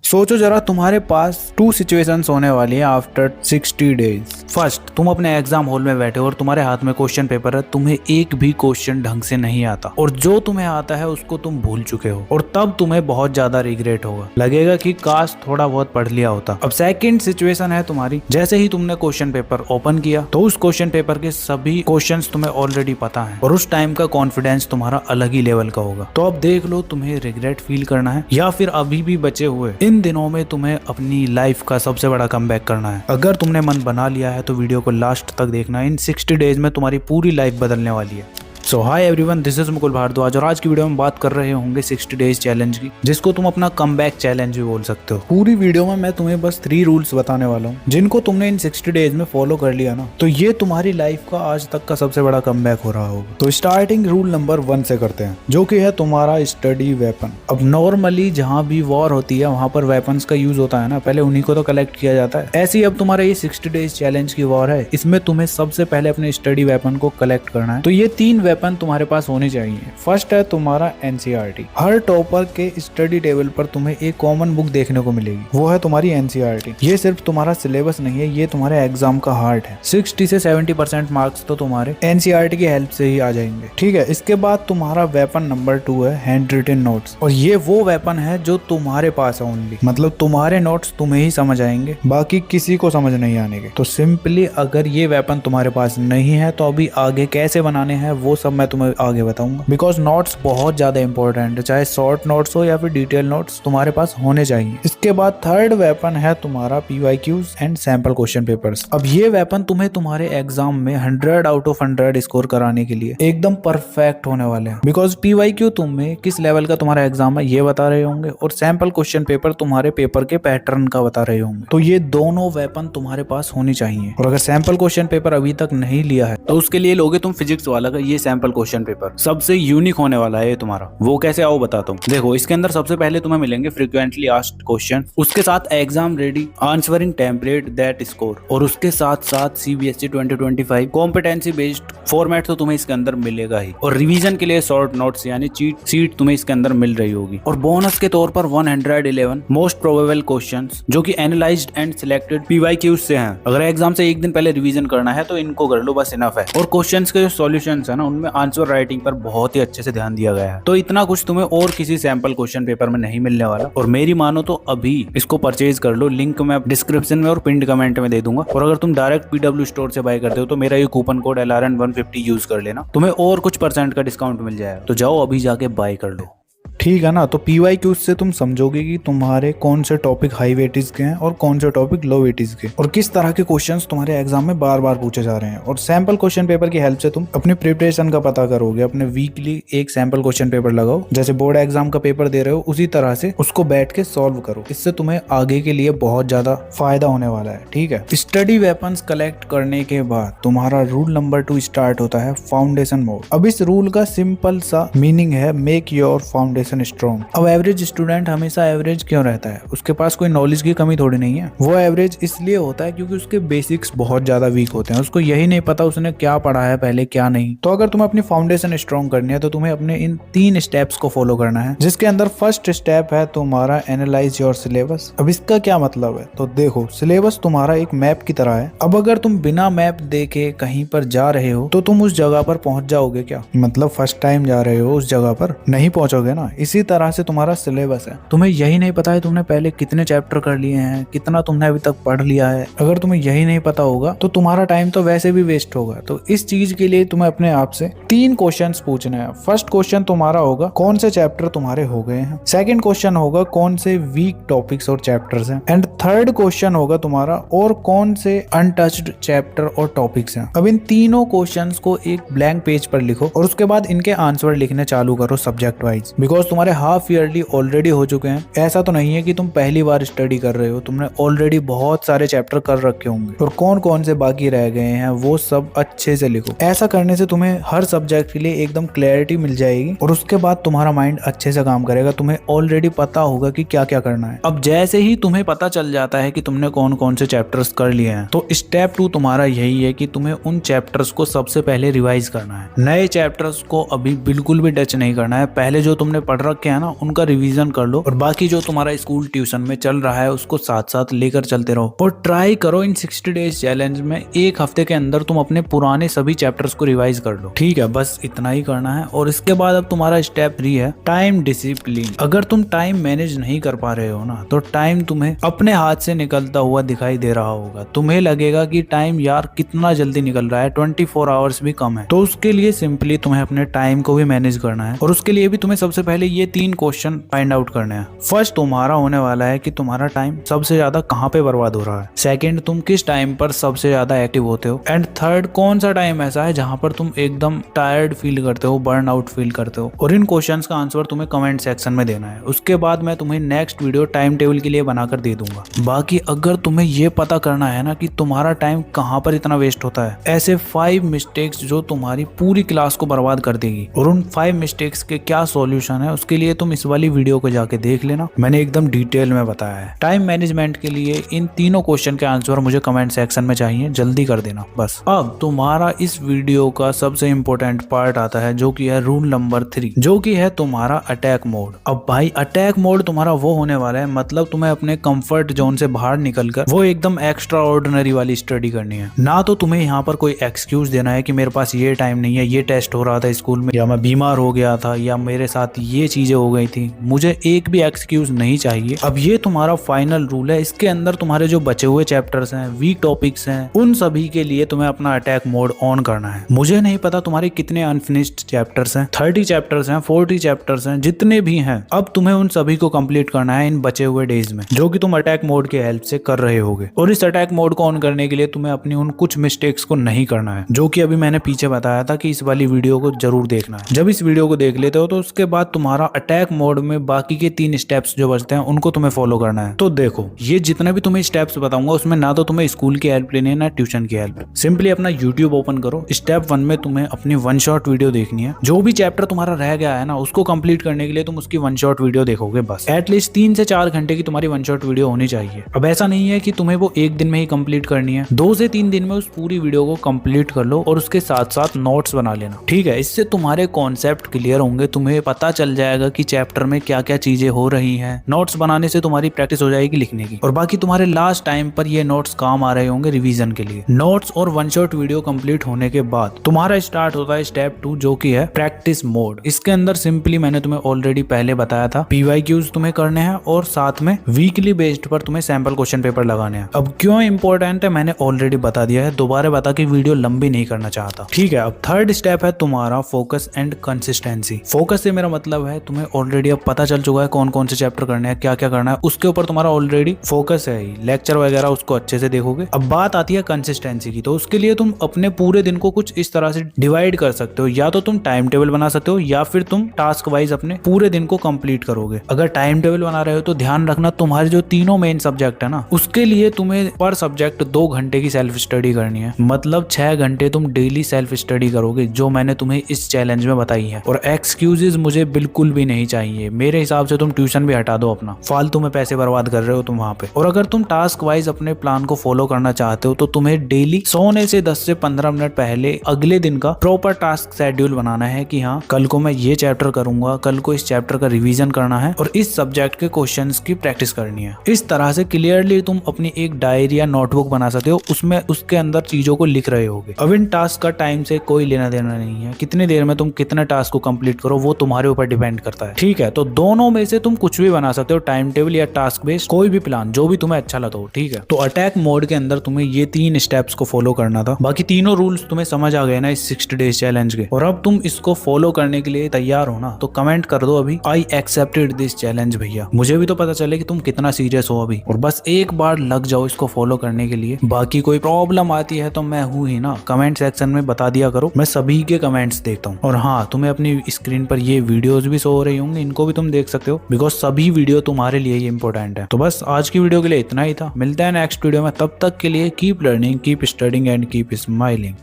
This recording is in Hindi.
सोचो जरा, तुम्हारे पास 2 सिचुएशंस होने वाली है आफ्टर 60 डेज। फर्स्ट, तुम अपने एग्जाम हॉल में बैठे हो और तुम्हारे हाथ में क्वेश्चन पेपर है, तुम्हें एक भी क्वेश्चन ढंग से नहीं आता और जो तुम्हें आता है उसको तुम भूल चुके हो और तब तुम्हें बहुत ज्यादा रिग्रेट होगा, लगेगा कि काश थोड़ा बहुत पढ़ लिया होता। अब सेकंड सिचुएशन है तुम्हारी, जैसे ही तुमने क्वेश्चन पेपर ओपन किया तो उस क्वेश्चन पेपर के सभी क्वेश्चंस तुम्हें ऑलरेडी पता है और उस टाइम का कॉन्फिडेंस तुम्हारा अलग ही लेवल का होगा। तो अब देख लो, तुम्हें रिग्रेट फील करना है या फिर अभी भी बचे हुए इन दिनों में तुम्हें अपनी लाइफ का सबसे बड़ा कमबैक करना है। अगर तुमने मन बना लिया है तो वीडियो को लास्ट तक देखना। इन 60 डेज में तुम्हारी पूरी लाइफ बदलने वाली है। So hi everyone, this is Mukul Bhardwaj और आज की वीडियो में बात कर रहे होंगे 60 डेज चैलेंज की, जिसको तुम अपना कमबैक चैलेंज भी बोल सकते हो। पूरी वीडियो में मैं तुम्हें बस 3 रूल्स बताने वाला हूँ, जिनको तुमने इन 60 डेज में फॉलो कर लिया ना, तो ये तुम्हारी लाइफ का आज तक का सबसे बड़ा कमबैक हो रहा होगा। तो स्टार्टिंग रूल नंबर 1 से करते हैं, जो कि है तुम्हारा स्टडी वेपन। अब नॉर्मली जहाँ भी वॉर होती है वहां पर वेपन्स का यूज होता है ना, पहले उन्हीं को तो कलेक्ट किया जाता है। ऐसे ही अब तुम्हारा ये 60 डेज चैलेंज की वॉर है, इसमें तुम्हें सबसे पहले अपने स्टडी वेपन को कलेक्ट करना है। तो ये 3 वेपन तुम्हारे पास होने चाहिए। फर्स्ट है तुम्हारा एनसीईआरटी। हर टॉपर के स्टडी टेबल पर तुम्हें एक कॉमन बुक देखने को मिलेगी, वो है तुम्हारी एनसीईआरटी। ये सिर्फ तुम्हारा सिलेबस नहीं है, ये तुम्हारे एग्जाम का हार्ट है। 60 से 70% मार्क्स तो तुम्हारे एनसीईआरटी की हेल्प से ही आ जाएंगे, ठीक है। इसके बाद तुम्हारा वेपन नंबर 2 है हैंड रिटन नोट्स, और ये वो वेपन है जो तुम्हारे पास है ओनली, मतलब तुम्हारे नोट्स तुम्हें ही समझ आएंगे, बाकी किसी को समझ नहीं आने के। तो सिंपली अगर ये वेपन तुम्हारे पास नहीं है तो अभी आगे कैसे बनाने हैं वो सब मैं तुम्हें आगे बताऊंगा, बिकॉज नोट्स बहुत ज्यादा इंपॉर्टेंट है, चाहे शॉर्ट नोट्स हो या फिर डिटेल नोट्स तुम्हारे पास होने चाहिए। इसके बाद थर्ड वेपन है तुम्हारा PYQs and sample question papers. अब ये वेपन तुम्हें तुम्हारे एग्जाम में 100 आउट ऑफ 100 स्कोर कराने के लिए एकदम परफेक्ट होने वाले हैं, बिकॉज पीवाईक्यू तुम्हें किस लेवल का तुम्हारा एग्जाम है ये बता रहे होंगे और सैंपल क्वेश्चन पेपर तुम्हारे पेपर के पैटर्न का बता रहे होंगे। तो ये दोनों वेपन तुम्हारे पास होनी चाहिए। और अगर सैंपल क्वेश्चन पेपर अभी तक नहीं लिया है तो उसके लिए लोगे तुम फिजिक्स वाला का ये सैंपल क्वेश्चन पेपर, सबसे यूनिक होने वाला है ये तुम्हारा। वो कैसे आओ बताता हूँ। देखो, इसके अंदर सबसे पहले तुम्हें मिलेंगे फ्रीक्वेंटली आस्क्ड क्वेश्चन, उसके साथ exam ready answering template that score, और उसके साथ साथ सीबीएसई 2025 कॉम्पिटेंसी बेस्ड फॉर्मेट तो तुम्हें इसके अंदर मिलेगा ही, और रिवीजन के लिए शॉर्ट नोट्स यानी चीट सीट तुम्हें इसके अंदर मिल रही होगी। और बोनस के तौर पर 111 मोस्ट प्रोबेबल क्वेश्चंस जो कि एनालाइज्ड एंड सिलेक्टेड पीवाईक्यूज से हैं। अगर एग्जाम से एक दिन पहले रिवीजन करना है तो इनको कर लो, बस इनफ है। और क्वेश्चंस के जो सॉल्यूशंस है ना, उनमें आंसर राइटिंग पर बहुत ही अच्छे से ध्यान दिया गया है। तो इतना कुछ तुम्हें और किसी सैंपल क्वेश्चन पेपर में नहीं मिलने वाला, और मेरी मानो तो अभी इसको परचेज कर लो। लिंक मैं डिस्क्रिप्शन में और पिंड कमेंट में दे दूंगा। और अगर तुम डायरेक्ट पीडब्ल्यू स्टोर से बाय करते हो तो मेरा ये कूपन कोड LRN150 यूज कर लेना, तुम्हें और कुछ % का डिस्काउंट मिल जाएगा। तो जाओ अभी जाके बाय कर लो, ठीक है ना। तो पीवाईक्यूज से तुम समझोगे कि तुम्हारे कौन से टॉपिक हाई वेटेज के हैं और कौन से टॉपिक लो वेटेज के, और किस तरह के क्वेश्चंस तुम्हारे एग्जाम में बार बार पूछे जा रहे हैं। और सैंपल क्वेश्चन पेपर की हेल्प से तुम अपने प्रिपरेशन का पता करोगे। अपने वीकली एक सैंपल क्वेश्चन पेपर लगाओ, जैसे बोर्ड एग्जाम का पेपर दे रहे हो उसी तरह से उसको बैठ के सॉल्व करो। इससे तुम्हें आगे के लिए बहुत ज्यादा फायदा होने वाला है, ठीक है। स्टडी वेपन्स कलेक्ट करने के बाद तुम्हारा रूल नंबर 2 स्टार्ट होता है फाउंडेशन मोड। अब इस रूल का सिंपल सा मीनिंग है मेक योर फाउंडेशन स्ट्रॉन्ग। अब एवरेज स्टूडेंट हमेशा एवरेज क्यों रहता है? उसके पास कोई नॉलेज की कमी थोड़ी नहीं है। वो एवरेज इसलिए होता है क्योंकि उसके बेसिक्स बहुत ज्यादा वीक होते हैं, उसको यही नहीं पता उसने क्या पढ़ा है पहले क्या नहीं। तो अगर तुम्हें अपनी फाउंडेशन स्ट्रॉन्ग करनी है तो तुम्हें अपने इन 3 स्टेप्स को फॉलो करना है, जिसके अंदर फर्स्ट स्टेप है तुम्हारा एनालाइज योर सिलेबस। अब इसका क्या मतलब है? तो देखो, सिलेबस तुम्हारा एक मैप की तरह है। अब अगर तुम बिना मैप देखे कहीं पर जा रहे हो तो तुम उस जगह पर पहुंच जाओगे क्या? मतलब फर्स्ट टाइम जा रहे हो उस जगह पर नहीं पहुंचोगे ना। इसी तरह से तुम्हारा सिलेबस है, तुम्हें यही नहीं पता है तुमने पहले कितने चैप्टर कर लिए हैं, कितना तुमने अभी तक पढ़ लिया है। अगर तुम्हें यही नहीं पता होगा तो तुम्हारा टाइम तो वैसे भी वेस्ट होगा। तो इस चीज के लिए तुम्हें अपने आप से 3 क्वेश्चंस पूछने हैं। फर्स्ट क्वेश्चन तुम्हारा होगा कौन से चैप्टर तुम्हारे हो गए हैं। सेकंड क्वेश्चन होगा कौन से वीक टॉपिक्स और चैप्टर्स हैं। एंड थर्ड क्वेश्चन होगा तुम्हारा और कौन से अनटच्ड चैप्टर और टॉपिक्स हैं। अब इन तीनों क्वेश्चंस को एक ब्लैंक पेज पर लिखो और उसके बाद इनके आंसर लिखने चालू करो सब्जेक्ट वाइज, बिकॉज तुम्हारे हाफ ईयरली ऑलरेडी हो चुके हैं। ऐसा तो नहीं है कि तुम पहली बार स्टडी कर रहे हो, तुमने ऑलरेडी बहुत सारे चैप्टर कर रखे होंगे और कौन कौन से बाकी रह गए हैं वो सब अच्छे से लिखो। ऐसा करने से तुम्हें हर सब्जेक्ट के लिए एकदम क्लैरिटी मिल जाएगी और उसके बाद तुम्हारा माइंड अच्छे से काम करेगा। तुम्हें ऑलरेडी पता होगा कि क्या क्या करना है। अब जैसे ही तुम्हें पता चल जाता है कि तुमने कौन कौन से चैप्टर्स कर लिए हैं तो स्टेप 2 तुम्हारा यही है कि तुम्हें उन चैप्टर्स को सबसे पहले रिवाइज करना है। नए चैप्टर्स को अभी बिल्कुल भी टच नहीं करना है। पहले जो तुमने पढ़ पढ़ रखे हैं ना उनका रिवीजन कर लो, और बाकी जो तुम्हारा स्कूल ट्यूशन में चल रहा है उसको साथ साथ लेकर चलते रहो। और ट्राई करो इन 60 डेज चैलेंज में एक हफ्ते के अंदर तुम अपने पुराने सभी चैप्टर्स को रिवाइज कर लो। ठीक है, बस इतना ही करना है। और इसके बाद अब तुम्हारा स्टेप 3 है टाइम डिसिप्लिन। अगर तुम टाइम मैनेज नहीं कर पा रहे हो ना तो टाइम तुम्हें अपने हाथ से निकलता हुआ दिखाई दे रहा होगा। तुम्हें लगेगा कि टाइम यार कितना जल्दी निकल रहा है, 24 आवर्स भी कम है। तो उसके लिए सिंपली तुम्हें अपने टाइम को भी मैनेज करना है, और उसके लिए भी तुम्हें सबसे पहले ये 3 क्वेश्चन फाइंड आउट करने हैं। फर्स्ट तुम्हारा होने वाला है कि तुम्हारा टाइम सबसे ज्यादा कहाँ पे बर्बाद हो रहा है। सेकंड, तुम किस टाइम पर सबसे ज्यादा एक्टिव होते हो। एंड थर्ड, कौन सा टाइम ऐसा है जहाँ पर तुम एकदम टायर्ड फील करते हो, बर्न आउट फील करते हो। और इन क्वेश्चंस का आंसर तुम्हें कमेंट सेक्शन में देना है। उसके बाद मैं तुम्हें नेक्स्ट वीडियो टाइम टेबल के लिए बनाकर दे दूंगा। बाकी अगर तुम्हें ये पता करना है ना कि तुम्हारा टाइम कहाँ पर इतना वेस्ट होता है, ऐसे 5 मिस्टेक्स जो तुम्हारी पूरी क्लास को बर्बाद कर देगी, और उन 5 मिस्टेक्स के क्या सॉल्यूशन है उसके लिए तुम इस वाली वीडियो को जाके देख लेना। मैंने एकदम डिटेल में बताया है। टाइम मैनेजमेंट के लिए इन तीनों क्वेश्चन के आंसर मुझे कमेंट सेक्शन में चाहिए, जल्दी कर देना बस। अब तुम्हारा इस वीडियो का सबसे इंपॉर्टेंट पार्ट आता है जो कि है रूल नंबर 3, जो कि है तुम्हारा अटैक मोड। अब भाई अटैक मोड तुम्हारा वो होने वाला है, मतलब तुम्हें अपने कंफर्ट जोन से बाहर निकलकर वो एकदम एक्स्ट्रा ऑर्डिनरी वाली स्टडी करनी है। ना तो तुम्हें यहाँ पर कोई एक्सक्यूज देना है कि मेरे पास ये टाइम नहीं है, ये टेस्ट हो रहा था स्कूल में, या मैं बीमार हो गया था, या मेरे साथ ये चीजें हो गई थी। मुझे एक भी एक्सक्यूज नहीं चाहिए। अब ये तुम्हारा फाइनल रूल है। इसके अंदर तुम्हारे जो बचे हुए चैप्टर्स हैं, वीक टॉपिक्स हैं, उन सभी के लिए तुम्हें अपना अटैक मोड ऑन करना है। मुझे नहीं पता तुम्हारे कितने अनफिनिश्ड चैप्टर्स हैं, 30 चैप्टर्स हैं, 40 चैप्टर्स हैं, जितने भी हैं, अब तुम्हें उन सभी को कंप्लीट करना है इन बचे हुए डेज में, जो कि तुम अटैक मोड के हेल्प से कर रहे होगे। और इस अटैक मोड को ऑन करने के लिए तुम्हें अपनी उन कुछ मिस्टेक्स को नहीं करना है, जो कि अभी मैंने पीछे बताया था कि इस वाली वीडियो को जरूर देखना है। जब इस वीडियो को देख लेते हो तो उसके बाद तुम्हारा अटैक मोड में बाकी के 3 स्टेप्स जो बचते हैं उनको तुम्हें फॉलो करना है। तो देखो, ये जितने भी तुम्हें स्टेप्स बताऊंगा उसमें ना तो तुम्हें स्कूल की हेल्प लेनी है ना ट्यूशन की हेल्प। सिंपली अपना यूट्यूब ओपन करो। स्टेप 1 में तुम्हें अपनी 1 शॉट वीडियो देखनी है। जो भी चैप्टर तुम्हारा रह गया है ना उसको कंप्लीट करने के लिए तुम उसकी 1 शॉट वीडियो देखोगे बस। एटलीस्ट 3 से 4 घंटे की तुम्हारी 1 शॉट वीडियो होनी चाहिए। अब ऐसा नहीं है कि तुम्हें वो एक दिन में ही कंप्लीट करनी है, 2 से 3 दिन में उस पूरी वीडियो को कंप्लीट कर लो और उसके साथ साथ नोट्स बना लेना। ठीक है, इससे तुम्हारे कॉन्सेप्ट क्लियर होंगे, तुम्हें पता चल जाएगा कि चैप्टर में क्या क्या चीजें हो रही हैं। नोट्स बनाने से तुम्हारी प्रैक्टिस हो जाएगी लिखने की, और बाकी तुम्हारे लास्ट टाइम पर ये नोट्स काम आ रहे होंगे रिवीजन के लिए। नोट्स और 1 शॉट वीडियो कंप्लीट होने के बाद तुम्हारा स्टार्ट होता है स्टेप 2, जो कि है प्रैक्टिस मोड। इसके अंदर सिंपली मैंने तुम्हें ऑलरेडी पहले बताया था, PYQs तुम्हें करने हैं और साथ में वीकली बेस्ड पर तुम्हें सैंपल क्वेश्चन पेपर लगाने हैं। अब क्यों इंपॉर्टेंट है मैंने ऑलरेडी बता दिया है, दोबारा बता के वीडियो लंबी नहीं करना चाहता। ठीक है, अब थर्ड स्टेप है तुम्हारा फोकस एंड कंसिस्टेंसी। फोकस से मेरा मतलब है तुम्हें ऑलरेडी अब पता चल चुका है कौन कौन से चैप्टर करने हैं, क्या क्या करना है, उसके ऊपर तुम्हारा ऑलरेडी फोकस है ही। लेक्चर वगैरह उसको अच्छे से देखोगे। अब बात आती है कंसिस्टेंसी की, तो उसके लिए तुम अपने पूरे दिन को कुछ इस तरह से डिवाइड कर सकते हो। या तो तुम टाइम टेबल बना सकते हो, या फिर तुम टास्क वाइज अपने पूरे दिन को कंप्लीट करोगे। अगर टाइम टेबल बना रहे हो तो ध्यान रखना तुम्हारे जो तीनों मेन सब्जेक्ट है ना, उसके लिए तुम्हें पर सब्जेक्ट 2 घंटे की सेल्फ स्टडी करनी है। मतलब 6 घंटे तुम डेली सेल्फ स्टडी करोगे, जो मैंने तुम्हें इस चैलेंज में बताई है। और एक्सक्यूजेज मुझे बिल्कुल भी नहीं चाहिए। मेरे हिसाब से तुम ट्यूशन भी हटा दो अपना, फालतू में पैसे बर्बाद कर रहे हो तुम वहां पे। और अगर तुम टास्क वाइज अपने प्लान को फॉलो करना चाहते हो तो तुम्हें डेली सोने से 10 से 15 मिनट पहले अगले दिन का प्रॉपर टास्क शेड्यूल बनाना है कि हाँ कल को मैं ये चैप्टर करूंगा, कल को इस चैप्टर का रिवीजन करना है और इस सब्जेक्ट के क्वेश्चंस की प्रैक्टिस करनी है। इस तरह से क्लियरली तुम अपनी एक डायरी या नोटबुक बना सकते हो, उसमें उसके अंदर चीजों को लिख रहे होगे। अब इन टास्क का टाइम से कोई लेना देना नहीं है, कितनी देर में तुम कितने टास्क को कंप्लीट करो वो तुम्हारे ऊपर डिपेंड करता है। ठीक है, तो दोनों में से तुम कुछ भी बना सकते हो, टाइम टेबल या टास्क बेस्ड, कोई भी प्लान जो भी तुम्हें अच्छा लगता हो। ठीक है, तो अटैक मोड के अंदर तुम्हें ये 3 स्टेप्स को फॉलो करना था। बाकी तीनों रूल्स तुम्हें समझ आ गए ना इस 60 डेज चैलेंज के, और अब तुम इसको फॉलो करने के लिए तैयार हो ना, तो कमेंट कर दो अभी आई एक्सेप्टेड दिस चैलेंज भैया। मुझे भी तो पता चले कि तुम कितना सीरियस हो अभी, और बस एक बार लग जाओ इसको फॉलो करने के लिए। बाकी कोई प्रॉब्लम आती है तो मैं हूं ही ना, कमेंट सेक्शन में बता दिया करो, मैं सभी के कमेंट्स देखता हूँ। और हाँ, तुम्हें अपनी स्क्रीन पर ये वीडियोस भी शो हो रही होंगी, इनको भी तुम देख सकते हो, बिकॉज सभी वीडियो तुम्हारे लिए ही इंपॉर्टेंट है। तो बस आज की वीडियो के लिए इतना ही था, मिलते हैं नेक्स्ट वीडियो में, तब तक के लिए keep learning, keep studying and keep smiling.